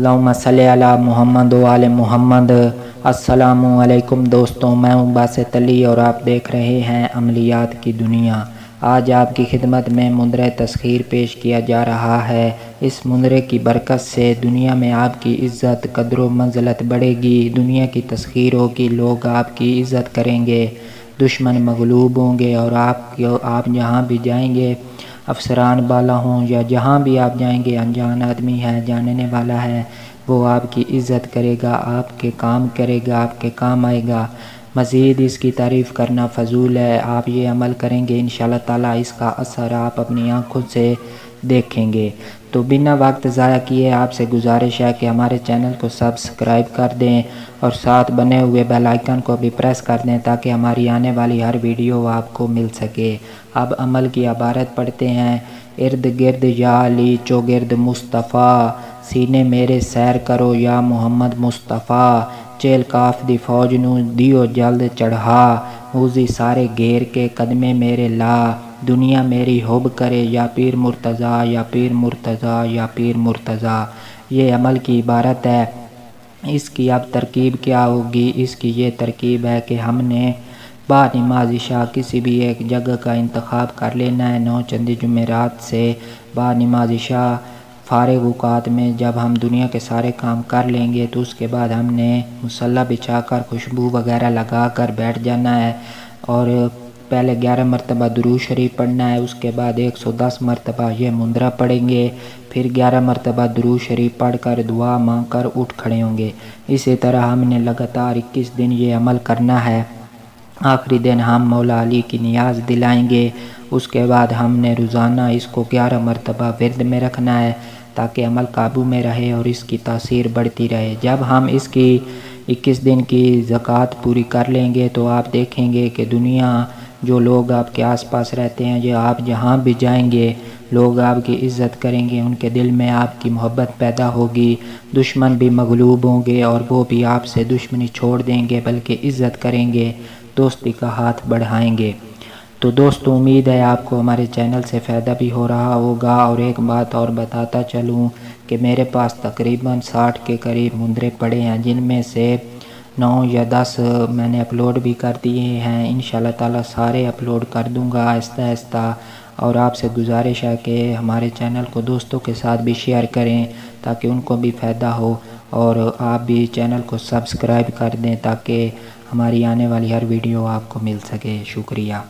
अल्लाहुम्मा सल्ली अला मुहम्मद व आले मुहम्मद। अस्सलामु अलैकुम दोस्तों, मैं हूं बासित अली और आप देख रहे हैं अमलियात की दुनिया। आज आपकी खिदमत में मुंदरे तस्खीर पेश किया जा रहा है। इस मुंदरे की बरकत से दुनिया में आपकी इज़्ज़त कद्र व मंज़लत बढ़ेगी, दुनिया की तस्खीर होगी, लोग आपकी इज़्ज़त करेंगे, दुश्मन मगलूब होंगे और आप जहाँ भी जाएंगे, अफसरान बाला हों या जहाँ भी आप जाएंगे, अनजान आदमी है, जानने वाला है, वो आपकी इज़्ज़त करेगा, आपके काम करेगा, आपके काम आएगा। मज़ीद इसकी तारीफ़ करना फ़जूल है। आप ये अमल करेंगे इंशाअल्लाह ताला इसका असर आप अपनी आँखों से देखेंगे। तो बिना वक्त ज़ाया किए आपसे गुजारिश है कि हमारे चैनल को सब्सक्राइब कर दें और साथ बने हुए बेल आइकन को भी प्रेस कर दें ताकि हमारी आने वाली हर वीडियो आपको मिल सके। अब अमल की इबारत पढ़ते हैं। इर्द गिर्द या अली चौगिर्द मुस्तफ़ा, सीने मेरे सैर करो या मोहम्मद मुस्तफ़ा, चेल काफ दी फौज नू दियो जल्द चढ़ा, मूजी सारे घेर के कदमे मेरे ला, दुनिया मेरी हुब करे या पीर मुर्तज़ा या पीर मुर्तज़ा या पीर मुर्तज़ा। ये अमल की इबारत है। इसकी अब तरकीब क्या होगी? इसकी ये तरकीब है कि हमने बानमाज़ इशा किसी भी एक जगह का इंतखाब कर लेना है। 9 चंदी जुमेरात से बानमाज़ इशा फ़ारिग औक़ात में जब हम दुनिया के सारे काम कर लेंगे तो उसके बाद हमने मुसल्ला बिछा कर खुशबू वगैरह लगा कर बैठ जाना है और पहले 11 मरतबा दुरूद शरीफ पढ़ना है। उसके बाद 110 मरतबा ये मुंदरा पढ़ेंगे, फिर 11 मरतबा दुरूद शरीफ पढ़ कर दुआ मांग कर उठ खड़े होंगे। इसी तरह हमने लगातार 21 दिन ये अमल करना है। आखिरी दिन हम मौला अली की नियाज दिलाएंगे। उसके बाद हमने रोज़ाना इसको 11 मरतबा विर्द में रखना है ताकि अमल काबू में रहे और इसकी तासीर बढ़ती रहे। जब हम इसकी 21 दिन की ज़कात पूरी कर लेंगे तो आप देखेंगे कि दुनिया जो लोग आपके आसपास रहते हैं, जो आप जहाँ भी जाएंगे लोग आपकी इज़्ज़त करेंगे, उनके दिल में आपकी मोहब्बत पैदा होगी, दुश्मन भी मगलूब होंगे और वो भी आपसे दुश्मनी छोड़ देंगे बल्कि इज़्ज़त करेंगे, दोस्ती का हाथ बढ़ाएंगे। तो दोस्तों, उम्मीद है आपको हमारे चैनल से फ़ायदा भी हो रहा होगा। और एक बात और बताता चलूँ कि मेरे पास तकरीबन 60 के करीब मुंदरे पड़े हैं, जिनमें से 9 या 10 मैंने अपलोड भी कर दिए हैं। इंशाल्लाह ताला सारे अपलोड कर दूंगा आहिस्ता आहिस्ता। और आपसे गुजारिश है कि हमारे चैनल को दोस्तों के साथ भी शेयर करें ताकि उनको भी फ़ायदा हो, और आप भी चैनल को सब्सक्राइब कर दें ताकि हमारी आने वाली हर वीडियो आपको मिल सके। शुक्रिया।